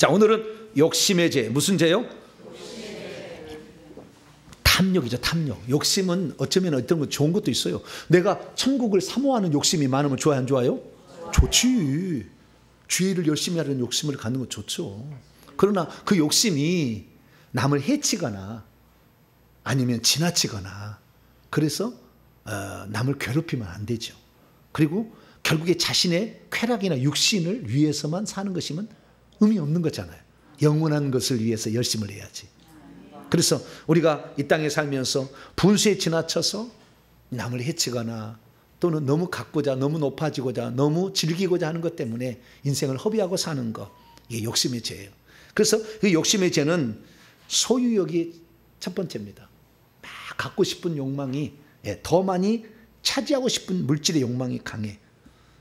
자, 오늘은 욕심의 죄. 무슨 죄요? 탐욕이죠. 탐욕. 욕심은 어쩌면 어떤 거 좋은 것도 있어요. 내가 천국을 사모하는 욕심이 많으면 좋아요, 안 좋아요? 좋지. 주의를 열심히 하려는 욕심을 갖는 건 좋죠. 그러나 그 욕심이 남을 해치거나 아니면 지나치거나 그래서 남을 괴롭히면 안 되죠. 그리고 결국에 자신의 쾌락이나 육신을 위해서만 사는 것이면 의미 없는 거잖아요. 영원한 것을 위해서 열심을 해야지. 그래서 우리가 이 땅에 살면서 분수에 지나쳐서 남을 해치거나 또는 너무 갖고자, 너무 높아지고자, 너무 즐기고자 하는 것 때문에 인생을 허비하고 사는 것, 이게 욕심의 죄예요. 그래서 그 욕심의 죄는 소유욕이 첫 번째입니다. 막 갖고 싶은 욕망이, 더 많이 차지하고 싶은 물질의 욕망이 강해.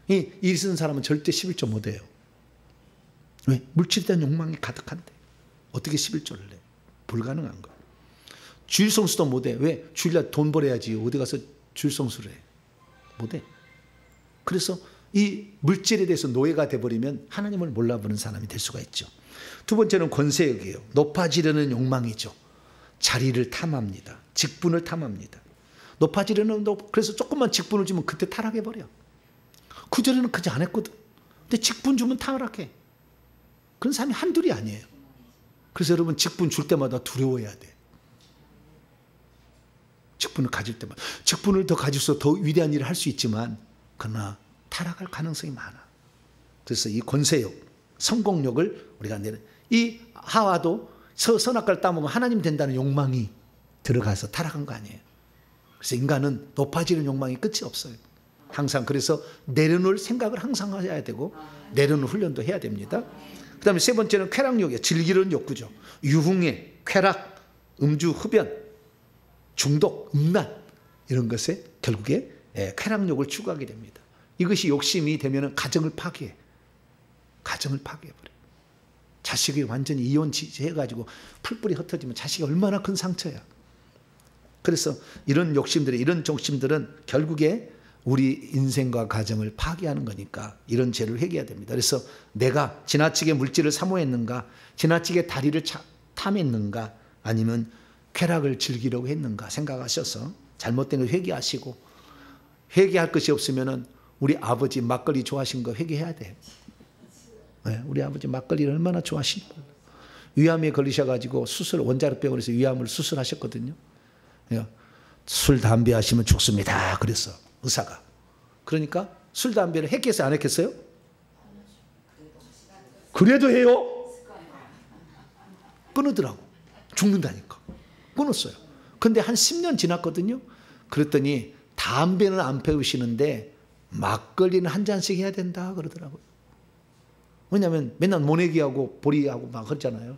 이 있는 사람은 절대 11조 못해요. 왜? 물질에 대한 욕망이 가득한데 어떻게 11조를 내? 불가능한 거야. 주일성수도 못해. 왜? 주일날 돈 벌어야지. 어디 가서 주일성수를 해. 못해. 그래서 이 물질에 대해서 노예가 돼버리면 하나님을 몰라보는 사람이 될 수가 있죠. 두 번째는 권세욕이에요. 높아지려는 욕망이죠. 자리를 탐합니다. 직분을 탐합니다. 높아지려는, 그래서 조금만 직분을 주면 그때 타락해버려. 그전에는 그지 안 했거든. 근데 직분 주면 타락해. 그런 사람이 한둘이 아니에요. 그래서 여러분 직분 줄 때마다 두려워해야 돼. 직분을 가질 때마다. 직분을 더 가질수록 더 위대한 일을 할 수 있지만 그러나 타락할 가능성이 많아. 그래서 이 권세욕, 성공욕을 우리가 내는, 이 하와도 선악과를 따먹으면 하나님 된다는 욕망이 들어가서 타락한 거 아니에요. 그래서 인간은 높아지는 욕망이 끝이 없어요. 항상 그래서 내려놓을 생각을 항상 해야 되고 내려놓을 훈련도 해야 됩니다. 그 다음에 세 번째는 쾌락욕이에요. 즐기는 욕구죠. 유흥의 쾌락, 음주, 흡연, 중독, 음란 이런 것에 결국에 쾌락욕을 추구하게 됩니다. 이것이 욕심이 되면 가정을 파괴해. 가정을 파괴해버려요. 자식이 완전히 이혼해가지고 풀뿌리 흩어지면 자식이 얼마나 큰 상처야. 그래서 이런 욕심들이, 이런 욕심들은 결국에 우리 인생과 가정을 파괴하는 거니까 이런 죄를 회개해야 됩니다. 그래서 내가 지나치게 물질을 사모했는가, 지나치게 다리를 탐했는가, 아니면 쾌락을 즐기려고 했는가 생각하셔서 잘못된 걸 회개하시고, 회개할 것이 없으면 우리 아버지 막걸리 좋아하신 거 회개해야 돼요. 네, 우리 아버지 막걸리를 얼마나 좋아하시는 거예요. 위암에 걸리셔가지고 수술, 원자력병원에서 위암을 수술하셨거든요. 술, 담배 하시면 죽습니다. 그랬어. 의사가. 그러니까 술, 담배를 했겠어요? 안 했겠어요? 그래도 해요? 끊으더라고. 죽는다니까. 끊었어요. 근데 한 10년 지났거든요. 그랬더니 담배는 안 피우시는데 막걸리는 한 잔씩 해야 된다 그러더라고요. 왜냐하면 맨날 모내기하고 보리하고 막 그러잖아요.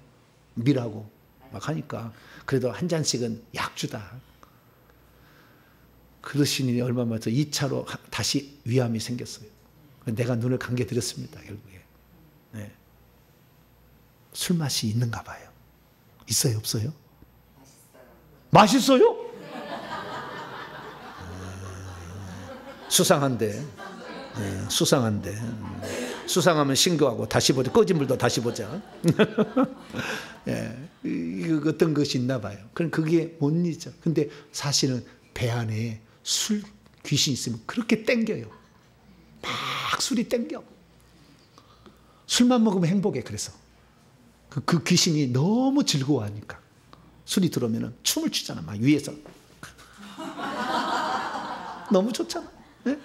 밀하고 막 하니까. 그래도 한 잔씩은 약주다. 그러시니 얼마 만에 2차로 다시 위암이 생겼어요. 내가 눈을 감겨드렸습니다. 결국에. 네. 술 맛이 있는가 봐요. 있어요? 없어요? 맛있어요? 수상한데. 네, 수상한데. 수상하면 신고하고 다시 보자. 꺼진 물도 다시 보자. 네, 어떤 것이 있나 봐요. 그럼 그게 못 잊죠. 근데 사실은 배 안에 술 귀신이 있으면 그렇게 땡겨요. 막 술이 땡겨. 술만 먹으면 행복해. 그래서 그 귀신이 너무 즐거워하니까 술이 들어오면 춤을 추잖아. 막 위에서 너무 좋잖아. 네?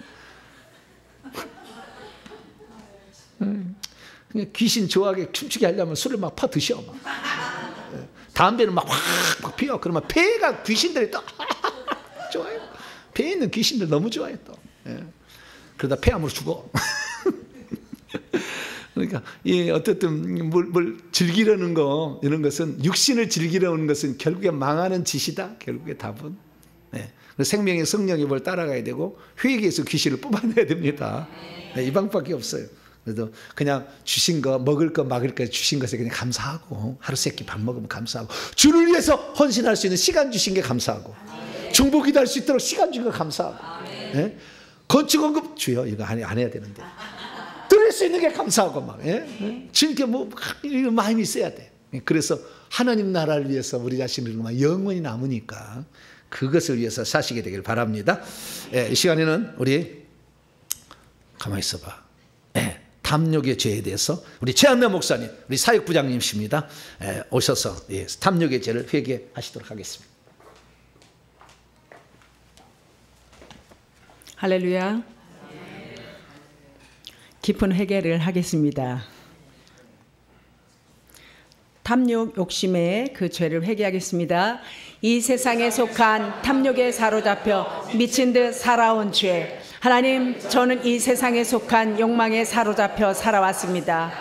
귀신 좋아하게 춤추게 하려면 술을 막 파 드셔. 막. 담배는 막 확 피워. 그러면 폐가 귀신들이 또 좋아요. 폐에 있는 귀신들 너무 좋아해 또. 그러다 폐암으로 죽어. 그러니까 어쨌든 뭘 즐기려는 거, 이런 것은, 육신을 즐기려는 것은 결국에 망하는 짓이다. 결국에 답은. 생명의 성령이 뭘 따라가야 되고 회개에서 귀신을 뽑아내야 됩니다. 이 방법밖에 없어요. 그래도 그냥 주신 거, 먹을 거, 막을 거 주신 것에 그냥 감사하고, 하루 세끼 밥 먹으면 감사하고, 주를 위해서 헌신할 수 있는 시간 주신 게 감사하고, 중보기도 할 수 있도록 시간 준 거 감사하고, 건축원금 주여 이거 안 해야 되는데, 수 있는 게 감사하고 막 주님께 뭐 이런 마음이 있어야 돼. 그래서 하나님 나라를 위해서 우리 자신을 영원히 남으니까 그것을 위해서 사시게 되길 바랍니다. 이 시간에는 우리 가만히 있어봐. 탐욕의 죄에 대해서 우리 최한나 목사님, 우리 사역부장님이십니다. 오셔서 탐욕의 죄를 회개하시도록 하겠습니다. 할렐루야. 깊은 회개를 하겠습니다. 탐욕 욕심의 그 죄를 회개하겠습니다. 이 세상에 속한 탐욕에 사로잡혀 미친 듯 살아온 죄. 하나님, 저는 이 세상에 속한 욕망에 사로잡혀 살아왔습니다.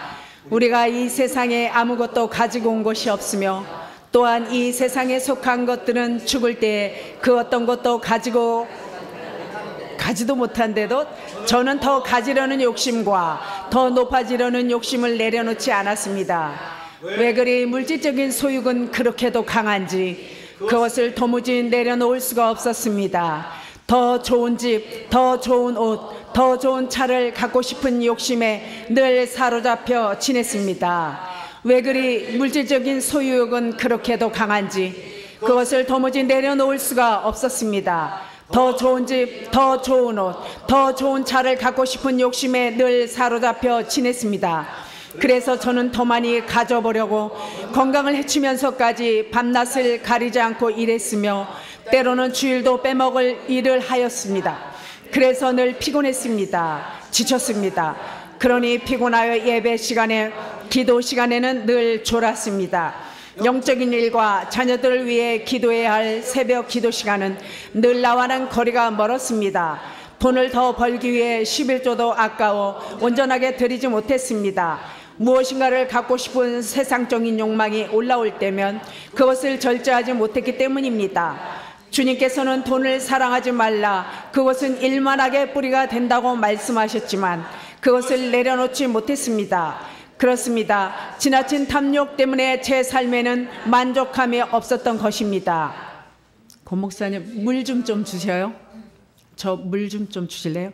우리가 이 세상에 아무것도 가지고 온 것이 없으며 또한 이 세상에 속한 것들은 죽을 때 그 어떤 것도 가지도 못한데도 저는 더 가지려는 욕심과 더 높아지려는 욕심을 내려놓지 않았습니다. 왜 그리 물질적인 소유는 그렇게도 강한지 그것을 도무지 내려놓을 수가 없었습니다. 더 좋은 집, 더 좋은 옷, 더 좋은 차를 갖고 싶은 욕심에 늘 사로잡혀 지냈습니다. 왜 그리 물질적인 소유욕은 그렇게도 강한지 그것을 도무지 내려놓을 수가 없었습니다. 더 좋은 집, 더 좋은 옷, 더 좋은 차를 갖고 싶은 욕심에 늘 사로잡혀 지냈습니다. 그래서 저는 더 많이 가져보려고 건강을 해치면서까지 밤낮을 가리지 않고 일했으며 때로는 주일도 빼먹을 일을 하였습니다. 그래서 늘 피곤했습니다. 지쳤습니다. 그러니 피곤하여 예배 시간에, 기도 시간에는 늘 졸았습니다. 영적인 일과 자녀들을 위해 기도해야 할 새벽 기도 시간은 늘 나와는 거리가 멀었습니다. 돈을 더 벌기 위해 11조도 아까워 온전하게 드리지 못했습니다. 무엇인가를 갖고 싶은 세상적인 욕망이 올라올 때면 그것을 절제하지 못했기 때문입니다. 주님께서는 돈을 사랑하지 말라, 그것은 일만하게 뿌리가 된다고 말씀하셨지만 그것을 내려놓지 못했습니다. 그렇습니다. 지나친 탐욕 때문에 제 삶에는 만족함이 없었던 것입니다. 고 목사님, 물 좀 주셔요. 저 물 좀 주실래요?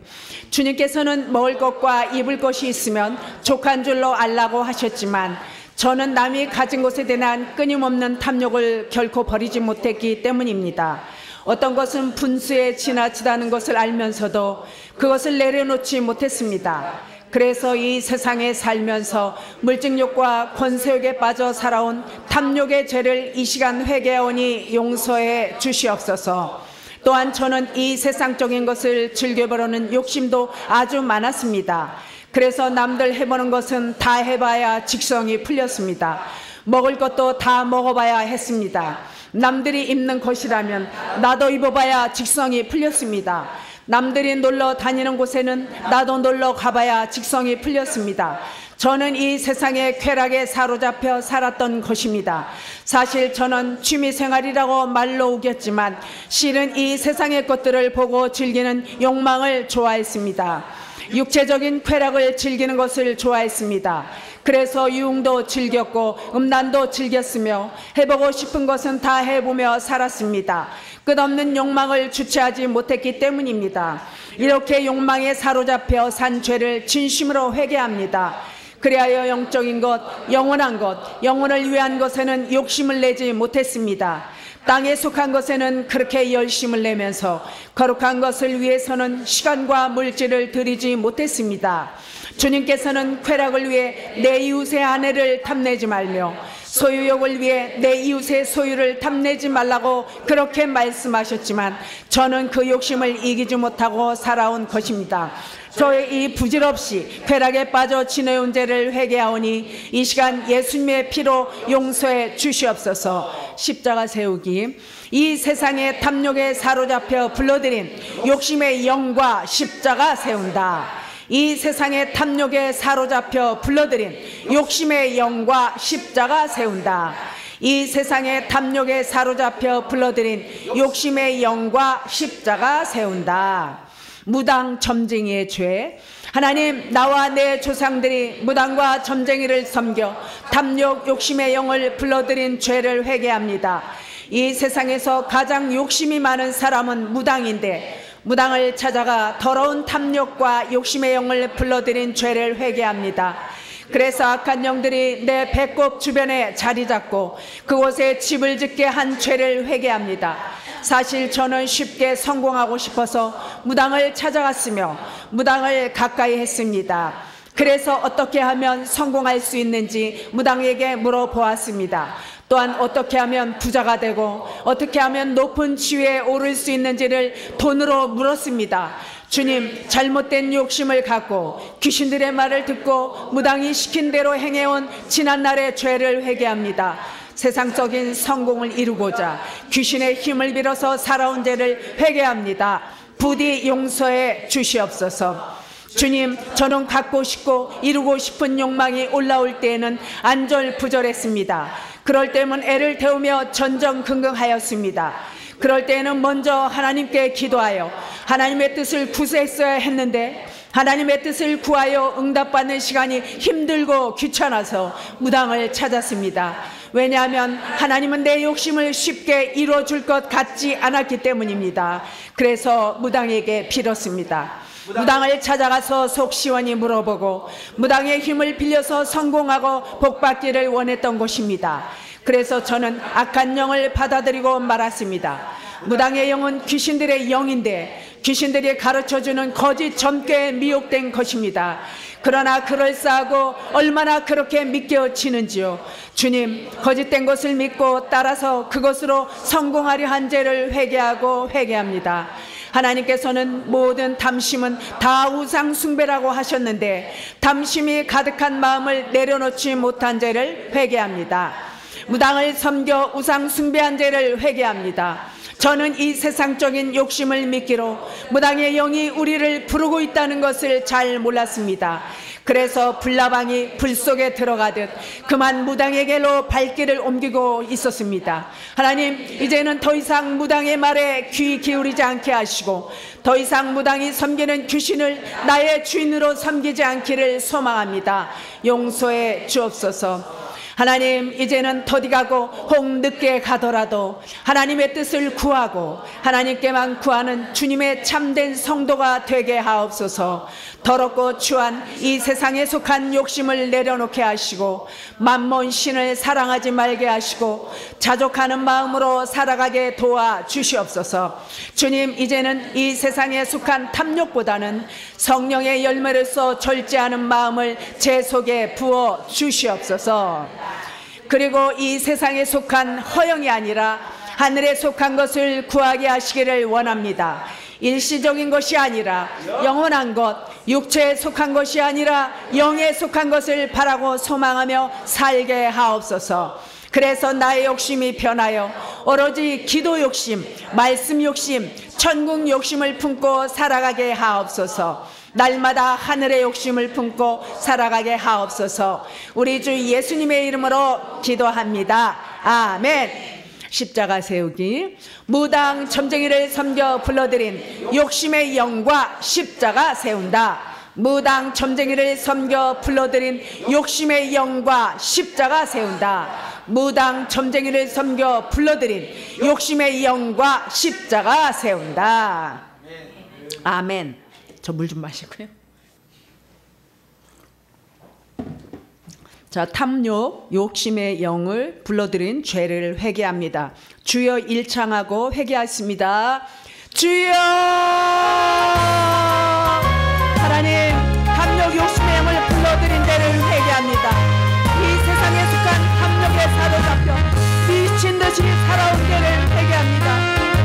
주님께서는 먹을 것과 입을 것이 있으면 족한 줄로 알라고 하셨지만 저는 남이 가진 것에 대한 끊임없는 탐욕을 결코 버리지 못했기 때문입니다. 어떤 것은 분수에 지나치다는 것을 알면서도 그것을 내려놓지 못했습니다. 그래서 이 세상에 살면서 물증욕과 권세욕에 빠져 살아온 탐욕의 죄를 이 시간 회개하오니 용서해 주시옵소서. 또한 저는 이 세상적인 것을 즐겨보려는 욕심도 아주 많았습니다. 그래서 남들 해보는 것은 다 해봐야 직성이 풀렸습니다. 먹을 것도 다 먹어봐야 했습니다. 남들이 입는 것이라면 나도 입어봐야 직성이 풀렸습니다. 남들이 놀러 다니는 곳에는 나도 놀러 가봐야 직성이 풀렸습니다. 저는 이 세상의 쾌락에 사로잡혀 살았던 것입니다. 사실 저는 취미생활이라고 말로 우겼지만 실은 이 세상의 것들을 보고 즐기는 욕망을 좋아했습니다. 육체적인 쾌락을 즐기는 것을 좋아했습니다. 그래서 유흥도 즐겼고 음란도 즐겼으며 해보고 싶은 것은 다 해보며 살았습니다. 끝없는 욕망을 주체하지 못했기 때문입니다. 이렇게 욕망에 사로잡혀 산 죄를 진심으로 회개합니다. 그리하여 영적인 것, 영원한 것, 영혼을 위한 것에는 욕심을 내지 못했습니다. 땅에 속한 것에는 그렇게 열심을 내면서 거룩한 것을 위해서는 시간과 물질을 들이지 못했습니다. 주님께서는 쾌락을 위해 내 이웃의 아내를 탐내지 말며 소유욕을 위해 내 이웃의 소유를 탐내지 말라고 그렇게 말씀하셨지만 저는 그 욕심을 이기지 못하고 살아온 것입니다. 저의 이 부질없이 쾌락에 빠져 지내온 죄를 회개하오니 이 시간 예수님의 피로 용서해 주시옵소서. 십자가 세우기. 이 세상의 탐욕에 사로잡혀 불러들인 욕심의 영과 십자가 세운다. 이 세상의 탐욕에 사로잡혀 불러들인 욕심의 영과 십자가 세운다. 이 세상의 탐욕에 사로잡혀 불러들인 욕심의 영과 십자가 세운다. 무당 점쟁이의 죄. 하나님, 나와 내 조상들이 무당과 점쟁이를 섬겨 탐욕 욕심의 영을 불러들인 죄를 회개합니다. 이 세상에서 가장 욕심이 많은 사람은 무당인데 무당을 찾아가 더러운 탐욕과 욕심의 영을 불러들인 죄를 회개합니다. 그래서 악한 영들이 내 배꼽 주변에 자리 잡고 그곳에 집을 짓게 한 죄를 회개합니다. 사실 저는 쉽게 성공하고 싶어서 무당을 찾아갔으며 무당을 가까이 했습니다. 그래서 어떻게 하면 성공할 수 있는지 무당에게 물어보았습니다. 또한 어떻게 하면 부자가 되고 어떻게 하면 높은 지위에 오를 수 있는지를 돈으로 물었습니다. 주님, 잘못된 욕심을 갖고 귀신들의 말을 듣고 무당이 시킨 대로 행해온 지난날의 죄를 회개합니다. 세상적인 성공을 이루고자 귀신의 힘을 빌어서 살아온 죄를 회개합니다. 부디 용서해 주시옵소서. 주님, 저는 갖고 싶고 이루고 싶은 욕망이 올라올 때에는 안절부절했습니다. 그럴 때면 애를 태우며 전전긍긍하였습니다. 그럴 때에는 먼저 하나님께 기도하여 하나님의 뜻을 구했어야 했는데 하나님의 뜻을 구하여 응답받는 시간이 힘들고 귀찮아서 무당을 찾았습니다. 왜냐하면 하나님은 내 욕심을 쉽게 이루어줄 것 같지 않았기 때문입니다. 그래서 무당에게 빌었습니다. 무당을 찾아가서 속 시원히 물어보고 무당의 힘을 빌려서 성공하고 복받기를 원했던 곳입니다. 그래서 저는 악한 영을 받아들이고 말았습니다. 무당의 영은 귀신들의 영인데 귀신들이 가르쳐주는 거짓 점괘에 미혹된 것입니다. 그러나 그럴싸하고 얼마나 그렇게 믿겨지는지요. 주님, 거짓된 것을 믿고 따라서 그것으로 성공하려 한 죄를 회개하고 회개합니다. 하나님께서는 모든 탐심은 다 우상 숭배라고 하셨는데 탐심이 가득한 마음을 내려놓지 못한 죄를 회개합니다. 무당을 섬겨 우상 숭배한 죄를 회개합니다. 저는 이 세상적인 욕심을 미끼로 무당의 영이 우리를 부르고 있다는 것을 잘 몰랐습니다. 그래서 불나방이 불 속에 들어가듯 그만 무당에게로 발길을 옮기고 있었습니다. 하나님, 이제는 더 이상 무당의 말에 귀 기울이지 않게 하시고 더 이상 무당이 섬기는 귀신을 나의 주인으로 섬기지 않기를 소망합니다. 용서해 주옵소서. 하나님, 이제는 더디 가고 혹 늦게 가더라도 하나님의 뜻을 구하고 하나님께만 구하는 주님의 참된 성도가 되게 하옵소서. 더럽고 추한 이 세상에 속한 욕심을 내려놓게 하시고 만몬 신을 사랑하지 말게 하시고 자족하는 마음으로 살아가게 도와주시옵소서. 주님, 이제는 이 세상에 속한 탐욕보다는 성령의 열매로서 절제하는 마음을 제 속에 부어 주시옵소서. 그리고 이 세상에 속한 허영이 아니라 하늘에 속한 것을 구하게 하시기를 원합니다. 일시적인 것이 아니라 영원한 것, 육체에 속한 것이 아니라 영에 속한 것을 바라고 소망하며 살게 하옵소서. 그래서 나의 욕심이 변하여 오로지 기도 욕심, 말씀 욕심, 천국 욕심을 품고 살아가게 하옵소서. 날마다 하늘의 욕심을 품고 살아가게 하옵소서. 우리 주 예수님의 이름으로 기도합니다. 아멘. 십자가 세우기. 무당 점쟁이를 섬겨 불러들인 욕심의 영과 십자가 세운다. 무당 점쟁이를 섬겨 불러들인 욕심의 영과 십자가 세운다. 무당 점쟁이를 섬겨 불러들인 욕심의 영과 십자가 세운다. 아멘. 저 물 좀 마시고요. 자, 탐욕, 욕심의 영을 불러들인 죄를 회개합니다. 주여 일창하고 회개하십니다. 주여! 하나님, 탐욕, 욕심의 영을 불러들인 죄를 회개합니다. 이 세상에 속한 탐욕에 사로잡혀 미친 듯이 살아온 죄를 회개합니다.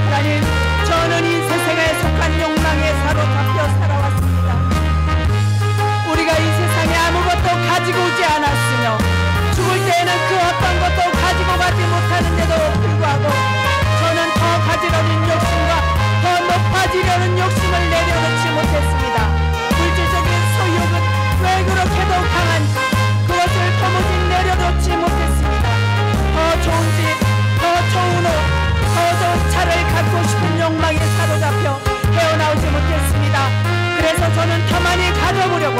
하나님, 저는 이 세상에 속한 욕망에 사로잡혀 살아왔습니다. 우리가 이 세상에 아무것도 가지고 오지 않았으며 죽을 때에는 그 어떤 것도 가지고 가지 못하는데도 불구하고 저는 더 가지려는 욕심과 더 높아지려는 욕심을 내려놓지 못했습니다. 물질적인 소유욕은 왜 그렇게도 강한지 그것을 도무지 내려놓지 못했습니다. 더 좋은 집, 더 좋은 옷, 더 좋은 차를 갖고 싶은 욕망에 사로잡혀 헤어나오지 못했습니다. 그래서 저는 더 많이 가져보려고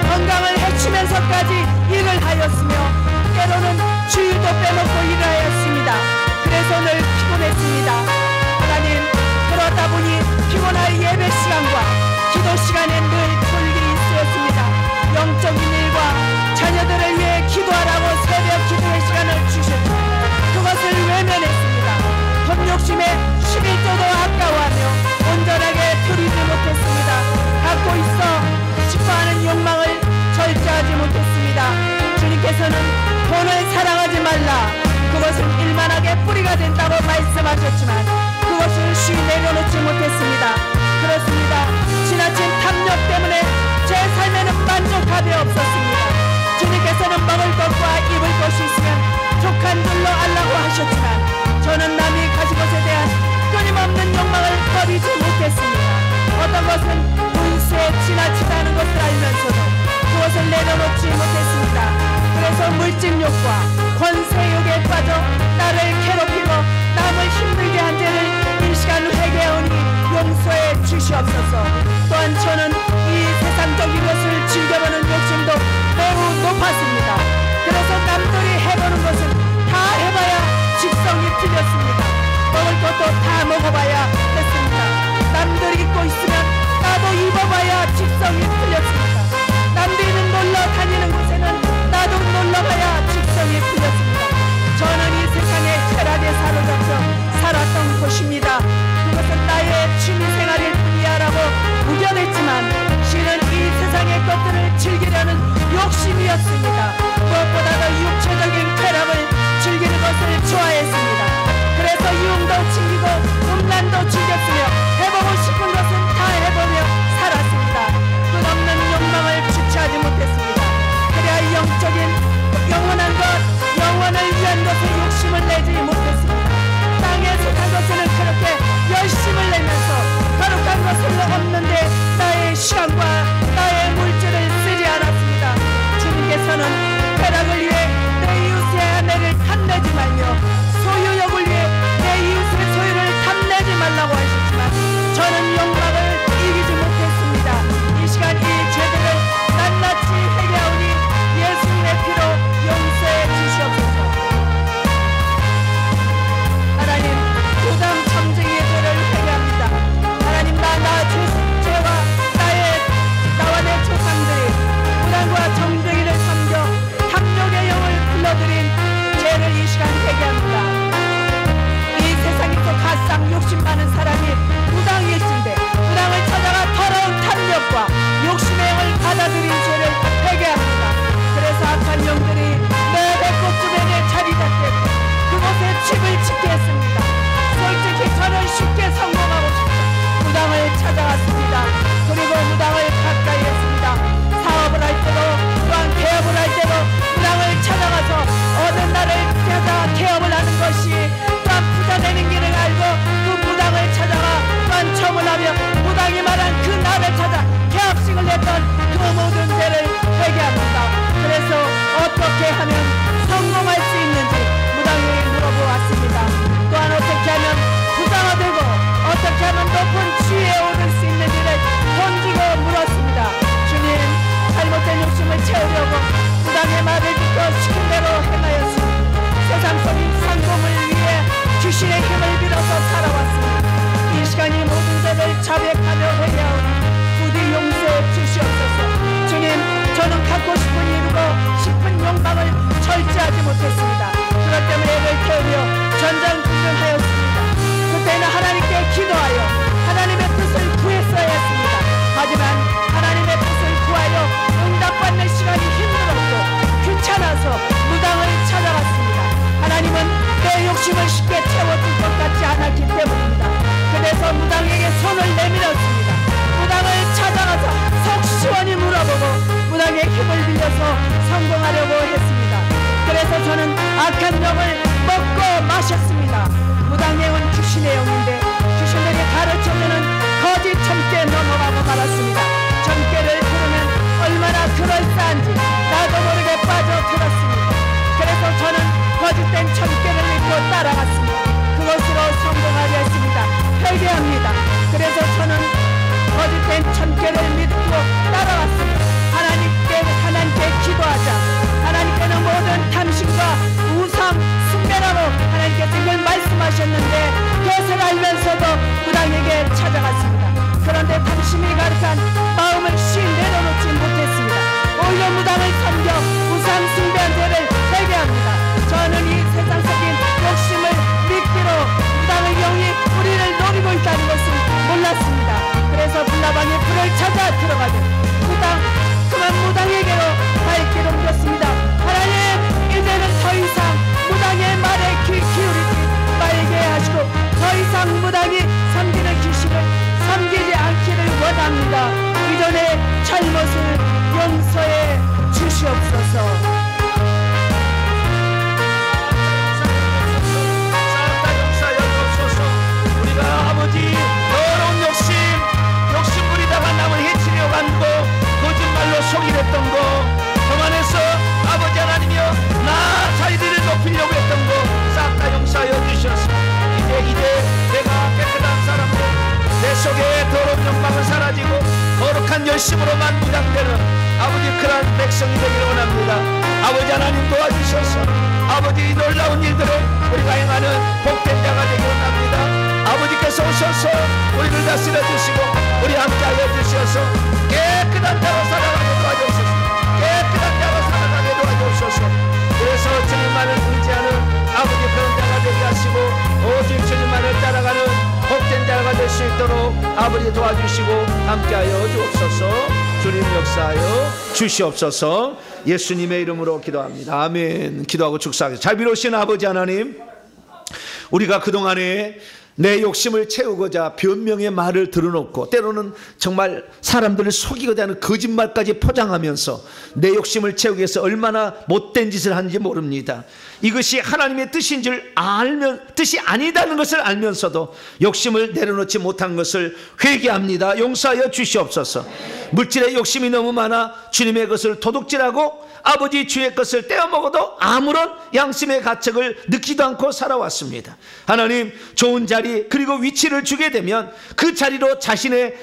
건강을 해치면서까지 일을 하였으며 때로는 주일도 빼먹고 일을 하였습니다. 그래서 늘 피곤했습니다. 하나님, 그러다 하다 보니 피곤할 예배 시간과 기도 시간에 늘 불길이 쓰였습니다. 영적인 일과 자녀들을 위해 기도하라고 새벽 기도의 시간을 주셨죠. 그것을 외면했습니다. 돈 욕심에 11조도 아까워하며 온전하게 드리지 못했습니다. 갖고 있어 싶어하는 욕망을 절제하지 못했습니다. 주님께서는 돈을 사랑하지 말라, 그것은 일만하게 뿌리가 된다고 말씀하셨지만 그것을 쉬 내려놓지 못했습니다. 그렇습니다. 지나친 탐욕 때문에 제 삶에는 만족함이 없었습니다. 주님께서는 먹을 것과 입을 것이 있으면 족한 줄로 알라고 하셨지만 저는 남이 가진 것에 대한 끊임없는 욕망을 버리지 못했습니다. 어떤 것은 분수에 지나치다는 것을 알면서도 그것을 내려놓지 못했습니다. 그래서 물질욕과 권세욕에 빠져 나를 괴롭히고 남을 힘들게 한 죄를 이 시간 회개하오니 용서해 주시옵소서. 또한 저는 이 세상적인 것을 즐겨보는 욕심도 매우 높았습니다. 그래서 남들이 해보는 것은 다 해봐야 직성이 틀렸습니다. 먹을 것도 다 먹어봐야 했습니다. 남들이 입고 있으면 나도 입어봐야 직성이 틀렸습니다. 남들이 놀러 다니는 곳에는 나도 놀러가야 직성이 풀렸습니다. 저는 이 세상의 쾌락에 사로잡혀 살았던 곳입니다. 그것은 나의 취미생활일 뿐이야라고 우겨냈지만 실은 이 세상의 것들을 즐기려는 욕심이었습니다. 무엇보다도 육체적인 쾌락을 즐기는 것을 좋아했습니다. 그래서 이용도 즐기고 음란도 즐겼으며 해보고 싶은 것은 다 해보며 살았습니다. 끝없는 욕망을 주체하지 못했습니다. 그래야 영적인 영원한 것, 영원을 위한 것에 욕심을 내지 못했습니다. 땅에 속한 것에는 그렇게 열심을 내면서 거룩한 것을 얻는데 나의 시간과 나의 물질을 쓰지 않았습니다. 주님께서는 쾌락을 위해 내 이웃의 아내를 탐내지 말며 소유욕을 위해 내 이웃의 소유를 탐내지 말라고 하셨지만 저는 욕망을 이기지 못했습니다. 이 시간 이 죄들을 낱낱이 회개하오니 예수님의 피로 용서해 주시옵소서. 하나님, 부당 점쟁이의 죄를 회개합니다. 하나님, 죄와 나와 내 조상들이 부당과 점쟁이를 섬겨 탐욕의 영을 불러들인 죄를 이 시간 회개합니다. 이 세상에서 가상 욕심 많은 사람이 부당일진데 부당을 찾아가 더러운 탐욕과 욕심의 영을 받아들인 죄를 회개합니다. 그래서 악한 영들이 내 배꼽 주변에 자리 잡게 했고 그곳에 집을 짓게 했습니다. 솔직히 저는 쉽게 성공하고 싶어 무당을 찾아갔습니다. 그리고 무당을 가까이 했습니다. 사업을 할 때도 또한 개업을 할 때도 무당을 찾아가서 어느 날을 찾아 개업을 하는 것이 또한 부자 되는 길을 알고 그 무당을 찾아가 또한 청혼하며 무당이 말한 그 날을 찾아 개업식을 했던 그 모든 죄를 회개합니다. 그래서 어떻게 하면 성공할 수 있는지 무당에게 물어보았습니다. 또한 어떻게 하면 부자가 되고 어떻게 하면 높은 지위에 오를 수 있는지를 던지고 물었습니다. 주님, 잘못된 욕심을 채우려고 무당의 말을 듣고 시킨 대로 행하였습니다. 세상 속인 성공을 위해 주신의 힘을 빌어서 살아왔습니다. 이 시간 이 모든 죄를 자백하며 회개하오니 부디 용서해 주시옵소서. 주님, 저는 갖고 싶은 욕망을 절제하지 못했습니다. 그것 때문에 애를 태우며 전전긍긍하였습니다. 그때는 하나님께 기도하여 하나님의 뜻을 구했어야 했습니다. 하지만 하나님의 뜻을 구하여 응답받는 시간이 힘들었고 귀찮아서 무당을 찾아갔습니다. 하나님은 내 욕심을 쉽게 채워줄 것 같지 않았기 때문입니다. 그래서 무당에게 손을 내밀었습니다. 무당을 찾아가서 속 시원히 물어보고 무당의 힘을 빌려서 성공하려고 했습니다. 그래서 저는 악한 영을 먹고 마셨습니다. 무당의 영은 귀신의 영인데 귀신들이 가르쳐주는 거짓 점괘에 넘어가고 말았습니다. 점괘를 들으면 얼마나 그럴싸한지 나도 모르게 빠져들었습니다. 그래서 저는 거짓된 점괘를 믿고 따라갔습니다. 그것으로 성공하려 했습니다. 회개합니다. 그래서 저는 거짓된 점괘를 믿고 따라왔습니다. 하나님께 기도하자. 하나님께는 모든 탐심과 우상 숭배라고 하나님께서 이걸 말씀하셨는데 그것을 알면서도 무당에게 거룩한 마음을 쉬 내려놓지 못했습니다. 오히려 무당을 섬겨 우상 숭배한 죄를 회개합니다. 저는 이 세상적인 욕심을 미끼로 무당의 영이 우리를 노리고 있다는 것을 몰랐습니다. 그래서 불나방에 불을 찾아 들어가듯 그만 무당에게로 발길을 옮겼습니다. 하나님, 이제는 더 이상 무당의 말에 귀 기울이지 말게 하시고 더 이상 무당이 섬기는 귀신을 섬기지 않기를 원합니다. 이전의 잘못을 용서해 주시옵소서. 아버지, 더러운 욕심 부리다가 남을 해치려고 한 거, 거짓말로 속이랬던 거, 그만해서 아버지 하나님이여 나 자리를 높이려고 했던 거 싹 다 용서하여 주셔서 이제 내가 깨끗한 사람들, 내 속에 더러운 욕망은 사라지고 거룩한 열심으로만 무장되는 아버지 그런 백성이 되기를 원합니다. 아버지 하나님 도와주셔서 아버지 놀라운 일들을 우리가 행하는 복된 자가 되기를 원합니다. 아버지께서 오셔서 우리를 다스려 주시고 우리 함께하여 주셔서 깨끗한 자로 살아가게 도와주옵소서. 깨끗한 자로 살아가게 도와주옵소서. 그래서 주님만을 의지하는 아버지 그런 자가 되게 하시고 오직 주님만을 따라가는 복된 자가 될 수 있도록 아버지 도와주시고 함께하여 주옵소서. 주님 역사하여 주시옵소서. 예수님의 이름으로 기도합니다. 아멘. 기도하고 축사하겠습니다. 자비로우신 아버지 하나님, 우리가 그동안에 내 욕심을 채우고자 변명의 말을 들어놓고 때로는 정말 사람들을 속이고자 하는 거짓말까지 포장하면서 내 욕심을 채우기 위해서 얼마나 못된 짓을 하는지 모릅니다. 이것이 하나님의 뜻인 줄 뜻이 아니다는 것을 알면서도 욕심을 내려놓지 못한 것을 회개합니다. 용서하여 주시옵소서. 물질의 욕심이 너무 많아 주님의 것을 도둑질하고 아버지 주의 것을 떼어먹어도 아무런 양심의 가책을 느끼도 않고 살아왔습니다. 하나님, 좋은 자리 그리고 위치를 주게 되면 그 자리로 자신의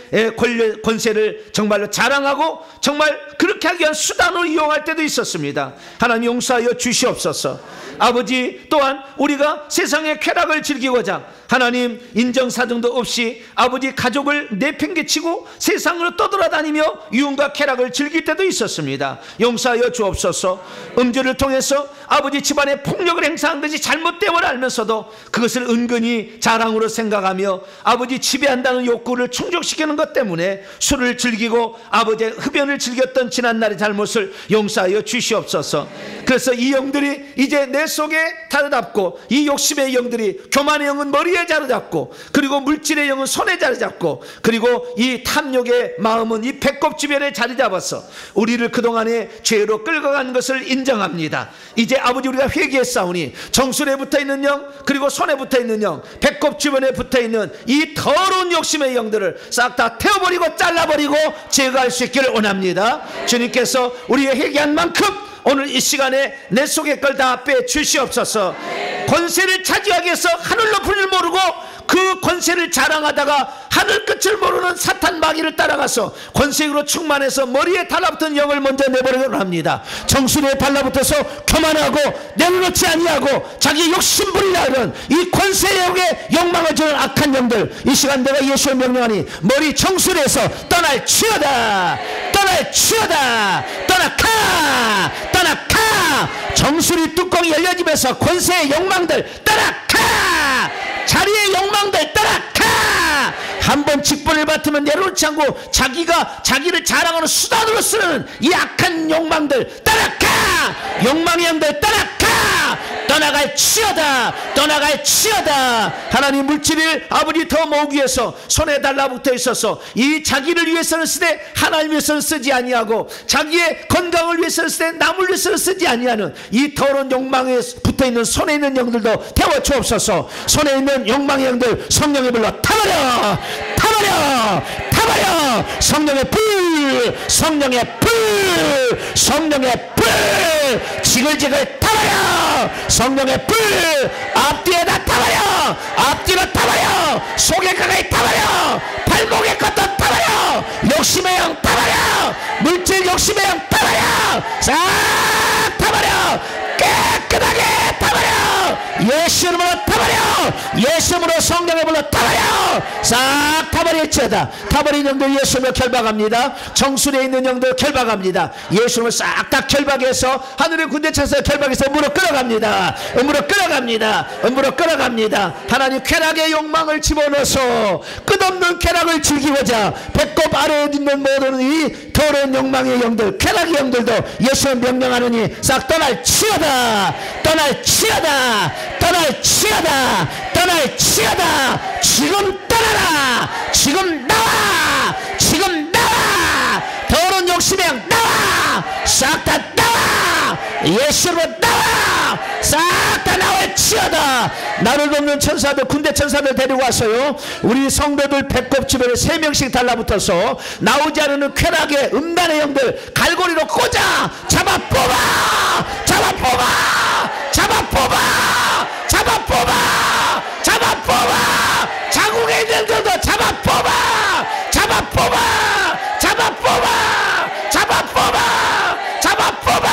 권세를 정말로 자랑하고 정말 그렇게 하기 위한 수단으로 이용할 때도 있었습니다. 하나님 용서하여 주시옵소서. 아버지, 또한 우리가 세상의 쾌락을 즐기고자 하나님 인정사정도 없이 아버지 가족을 내팽개치고 세상으로 떠돌아다니며 유흥과 쾌락을 즐길 때도 있었습니다. 용서하여 주옵소서. 음주를 통해서 아버지 집안에 폭력을 행사한 것이 잘못됨을 알면서도 그것을 은근히 자랑으로 생각하며 아버지 지배한다는 욕구를 충족시키는 것 때문에 술을 즐기고 아버지의 흡연을 즐겼던 지난날의 잘못을 용서하여 주시옵소서. 그래서 이 영들이 이제 내 속에 자리잡고 이 욕심의 영들이 교만의 영은 머리에 자리잡고 그리고 물질의 영은 손에 자리잡고 그리고 이 탐욕의 마음은 이 배꼽 주변에 자리잡아서 우리를 그동안에 죄로 끌고 간 것을 인정합니다. 이제 아버지 우리가 회개했사오니 정수리에 붙어있는 영 그리고 손에 붙어있는 영 배꼽 주변에 붙어있는 이 더러운 욕심의 영들을 싹 다 태워버리고 잘라버리고 제거할 수 있기를 원합니다. 주님께서 우리의 회개한 만큼 오늘 이 시간에 내 속의 걸 다 빼주시옵소서. 권세를 차지하기 위해서 하늘 높은 줄 모르고 그 권세를 자랑하다가 하늘 끝을 모르는 사탄 마귀를 따라가서 권세로 충만해서 머리에 달라붙은 영을 먼저 내버리려 합니다. 정수리에 달라붙어서 교만하고 내려놓지 아니하고 자기 욕심 부리려는 이 권세의 영에 욕망을 주는 악한 영들, 이 시간 내가 예수의 명령하니 머리 정수리에서 떠날치어다, 떠날치어다, 떠나가, 떠나가. 정수리 뚜껑이 열려지면서 권세의 욕망들 떠나가, 자리의 욕망들 떠나가. 한번 직분을 맡으면 내려놓지 않고 자기를 자랑하는 수단으로 쓰는 이 악한 욕망들 떠나가. 욕망의 영들 떠나가. 떠나갈지어다, 떠나갈지어다. 하나님 물질을 아버지 더 모으기 위해서 손에 달라붙어 있어서 이 자기를 위해서는 쓰되 하나님 위해서는 쓰지 아니하고 자기의 건강을 위해서는 쓰되 남을 위해서는 쓰지 아니하는 이 더러운 욕망에 붙어있는 손에 있는 영들도 태워 주옵소서. 손에 있는 욕망의 영들 성령의 불로 타버려, 타버려, 타버려. 성령의 불, 성령의 불, 성령의 불, 지글지글 타버려. 성령의 불 앞뒤에다 타버려, 앞뒤로 타버려, 속에 가까이 타버려, 발목에 것도 타버려, 욕심의 영 타버려, 물질 욕심의 영 타버려, 싹 타버려, 깨끗하게 타버려. 예수 이름으로 타버려. 예수 이름으로 성령의 불로 타버려. 싹 타버릴지어다. 타버린 영들 예수 이름으로 결박합니다. 정수리에 있는 영들 결박합니다. 예수 이름으로 싹 다 결박해서 하늘의 군대 차서 결박해서 음으로 끌어갑니다. 음으로 끌어갑니다. 음으로 끌어갑니다. 하나님 쾌락의 욕망을 집어넣어서 끝없는 쾌락을 즐기고자 배꼽 아래에 있는 모든 이 더러운 욕망의 영들, 쾌락의 영들도 예수는 명령하느니 싹 떠날지어다. 떠날지어다. 떠날지어다. 떠날지어다. 지금 떠나라. 지금 나와. 지금 나와. 더러운 욕심의 영 나와. 싹 다 나와. 예수로 나와. 싹 다 나올지어다. 나를 돕는 천사들, 군대 천사들 데리고 왔어요. 우리 성도들 배꼽 주변에 3명씩 달라붙어서 나오지 않는 쾌락의 음란의 영들 갈고리로 꽂아. 잡아 뽑아. 잡아 뽑아. 잡아 뽑아. 잡아 뽑아. 잡아 뽑아. 자국의 영들도 잡아 뽑아. 잡아 뽑아. 잡아 뽑아. 잡아 뽑아. 잡아 뽑아.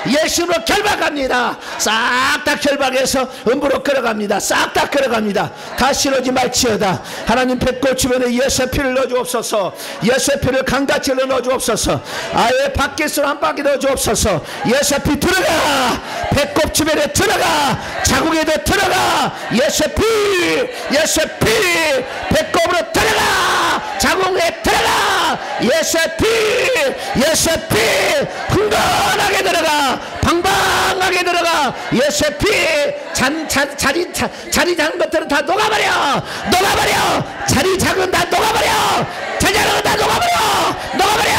예수로 결박합니다. 싹 다 결박해서 음부로 끌어갑니다. 싹 다 끌어갑니다. 다시 이러지 말지어다. 하나님 배꼽 주변에 예수의 피를 넣어주옵소서. 예수의 피를 강다치로 넣어주옵소서. 아예 밖에서 한 바퀴 넣어주옵소서. 예수의 피 들어가. 배꼽 주변에 들어가. 자국에도 들어가. 예수의 피. 예수의 피. 배꼽으로 들어가. 자국에 들어가. 예수의 피. 예수의 피. 흥건하게 들어가. 방방하게 들어가. 예수의 피. 자리 작은 것들은 다 녹아버려. 녹아버려. 자리 작은 다 녹아버려. 제자리는 다 녹아버려. 녹아버려.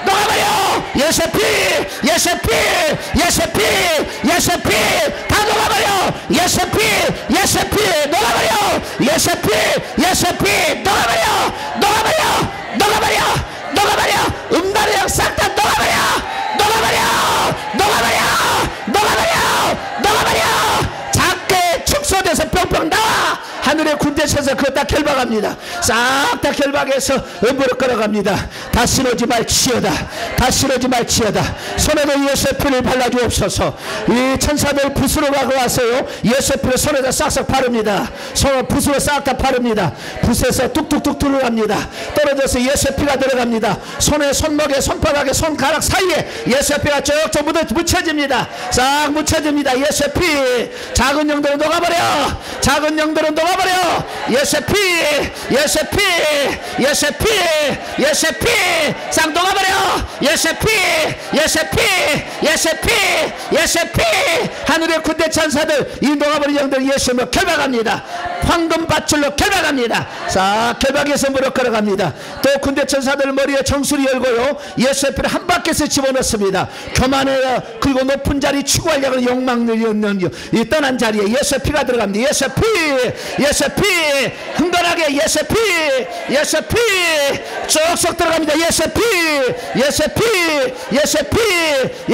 녹아버려. 예수의 피. 예수의 피. 예수의 피. 예수의 피. 다 녹아버려. 예수의 피. 예수의 피. 녹아버려. 예수의 피. 예수의 피. 녹아버려. 녹아버려. 녹아버려. 녹아버려. 음란의 영 싹 다 녹아버려. 녹아버려. 녹아버려. 녹아버려. 녹아버려. 작게 축소돼서 뿅뿅 나와. 하늘의 군대에서 그거 다 결박합니다. 싹 다 결박해서 음부로 끌어갑니다. 다시 오지 말지어다. 다시 오지 말지어다. 손에도 예수의 피를 발라주옵소서. 이 천사들 붓으로 가고 왔어요. 예수의 피를 손에다 싹싹 바릅니다. 손 붓으로 싹 다 바릅니다. 붓에서 뚝뚝뚝 들어갑니다. 떨어져서 예수의 피가 들어갑니다. 손에 손목에 손바닥에 손가락 사이에 예수의 피가 쭉쭉 묻혀집니다. 싹 묻혀집니다. 예수의 피. 작은 영들은 녹아버려. 작은 영들은 녹아버려. 예수의 피. 예수의 피. 예수의 피. 예수의 피. 싹 녹아버려. 예수의 피. 예수의 피. 예수의 피. 예수의 피. 하늘의 군대 천사들 이 녹아버린 영들 예수로 결박합니다. 황금 밧줄로 결박합니다. 싹 결박해서 물어 끌어갑니다. 또 군대 천사들 머리에 정수리 열고요. 예수의 피를 한 바퀴에서 집어넣습니다. 교만해요. 그리고 높은 자리 추구하려고 욕망을 이 떠난 자리에 예수의 피가 들어갑니다. 예수의 피. 예수의 피. 흥건하게 예수의 피. 예수의 피. 쏙쏙 들어갑니다. 예수의 피. 예수의 피. 예수의 피.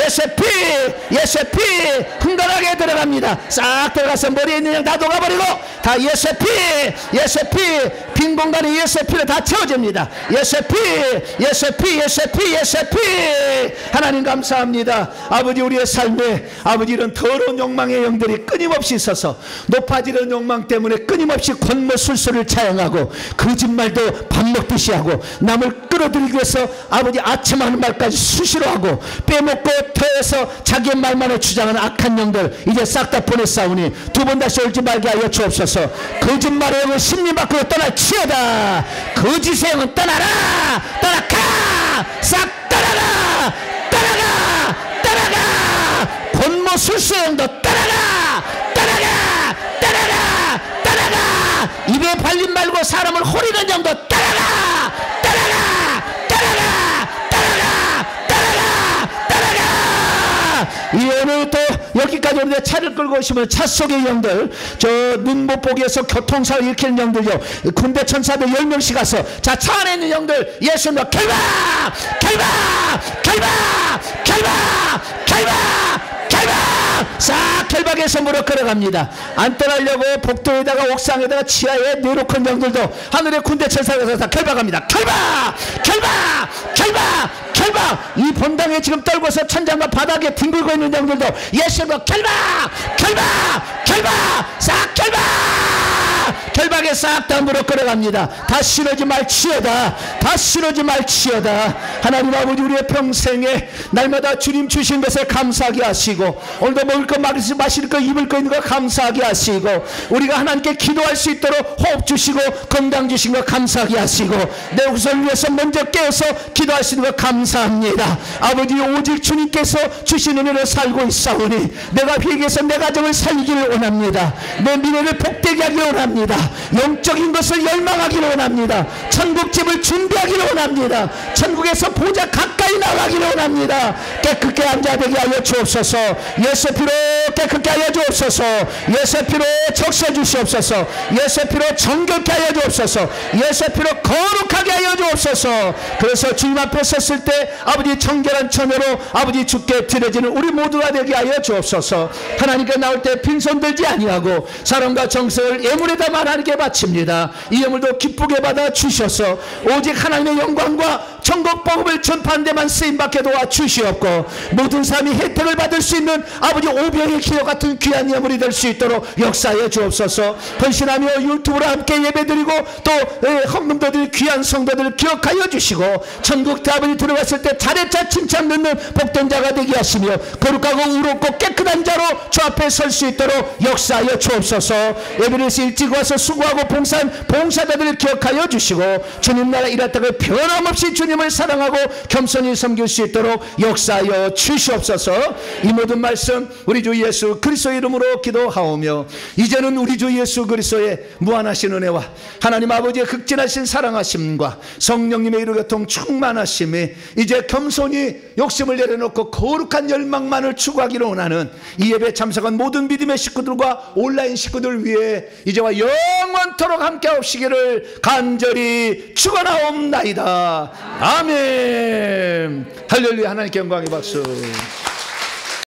예수의 피. 예수의 피. 흥건하게 들어갑니다. 싹 들어가서 머리에 있는 영 다 녹아버리고 다 예수의 피. 예수의 피. 빈 공간에 예수의 피를 다 채워줍니다. 예수의 피. 예수의 피. 예수의 피. 예수의 피. 하나님 감사합니다. 아버지 우리의 삶에 아버지 이런 더러운 욕망의 영들이 끊임없이 있어서 높아지는 욕망 때문에 끊임없이 권모술수를 차양하고 거짓말도 밥 먹듯이 하고 남을 끌어들이기 위해서 아버지 아첨하는 말까지 수시로 하고 빼먹고 터에서 자기의 말만을 주장하는 악한 영들 이제 싹 다 보냈사오니 두 번 다시 올지 말게 하여 주옵소서. 거짓말의 영은 심리 밖으로 떠날지어다. 거짓의 영은 떠나라. 떠나가. 싹 떠나라. 떠나가. 떠나가. 권모술수의 영도 떠나가. 떠나가. 떠나가. 떠나가. 입에 발림 말고 사람을 호리는 영도 떠나가. 떠나가. 떠나가. 떠나가. 떠나가. 떠나가. 이 오늘 또 여기까지 오는데 차를 끌고 오시면 차 속의 영들 저 눈 못 보게 해서 교통사고 일으키는 영들요. 군대 천사들 10명씩 가서 자 차 안에 있는 영들 예수님과 결박. 결박. 결박. 결박. 결박. 결박. 싹 결박해서 물어 끌어갑니다. 안 떠나려고 복도에다가 옥상에다가 지하에 내놓은 영들도 하늘의 군대 천사가 다 결박합니다. 결박. 결박. 결박. 결박. 이 본당에 지금 떨고서 천장과 바닥에 뒹굴고 있는 영들도 예수로 결박! 결박! 결박! 싹 결박! 결박에 싹 다 물어 끌어갑니다. 다 실어지 말지어다. 다 실어지 말지어다. 하나님 아버지, 우리의 평생에 날마다 주님 주신 것에 감사하게 하시고, 오늘도 먹을 거 마실 거 입을 거 있는 거 감사하게 하시고, 우리가 하나님께 기도할 수 있도록 호흡 주시고 건강 주신 거 감사하게 하시고, 내 후손을 위해서 먼저 깨어서 기도할 수 있는 거 감사합니다. 아버지, 오직 주님께서 주신 은혜로 살고 있사오니 내가 회개해서 내 가정을 살기를 원합니다. 내 미래를 복되게 하기를 원합니다. 영적인 것을 열망하기를 원합니다. 천국집을 준비하기를 원합니다. 천국에서 보좌 가까이 나가기를 원합니다. 깨끗게 앉아되게 하여 주옵소서. 예수 피로 깨끗게 하여 주옵소서. 예수 피로 적셔 주시옵소서. 예수 피로 정결케 하여 주옵소서. 예수 피로 거룩하게 하여 주옵소서. 그래서 주님 앞에 섰을 때 아버지 정결한 처녀로 아버지 주께 드려지는 우리 모두가 되게 하여 주옵소서. 하나님께 나올 때 빈손 들지 아니하고 사랑과 정성을 예물에다 하나님께 바칩니다. 이 예물도 기쁘게 받아 주셔서 오직 하나님의 영광과 천국 복음을 전파하는 데만 쓰임받게 도와주시옵고, 모든 사람이 혜택을 받을 수 있는 아버지 오병의 기도 같은 귀한 예물이 될 수 있도록 역사해 주옵소서. 헌신하며 유튜브로 함께 예배드리고 또 헌금도 드릴 귀한 성도들을 기억하여 주시고, 천국 아버지 들어갔을 때 차례차 칭찬 듣는 복된 자가 되게 하시며 거룩하고 의롭고 깨끗한 자로 주 앞에 설 수 있도록 역사하여 주옵소서. 예배를 일찍 와서 수고하고 봉사한 봉사자들을 기억하여 주시고, 주님 나라 일하다가 변함없이 주님을 사랑하고 겸손히 섬길 수 있도록 역사하여 주시옵소서. 이 모든 말씀 우리 주 예수 그리스도의 이름으로 기도하오며, 이제는 우리 주 예수 그리스도의 무한하신 은혜와 하나님 아버지의 극진하신 사랑하심과 성령님의 이루교통 충만하심이 이제 겸손히 욕심을 내려놓고 거룩한 열망만을 추구하기를 원하는 이 예배 참석한 모든 믿음의 식구들과 온라인 식구들 위해 이제와 영원토록 함께 하시기를 간절히 축원하옵나이다. 아멘. 할렐루야. 하나님께 영광의 박수.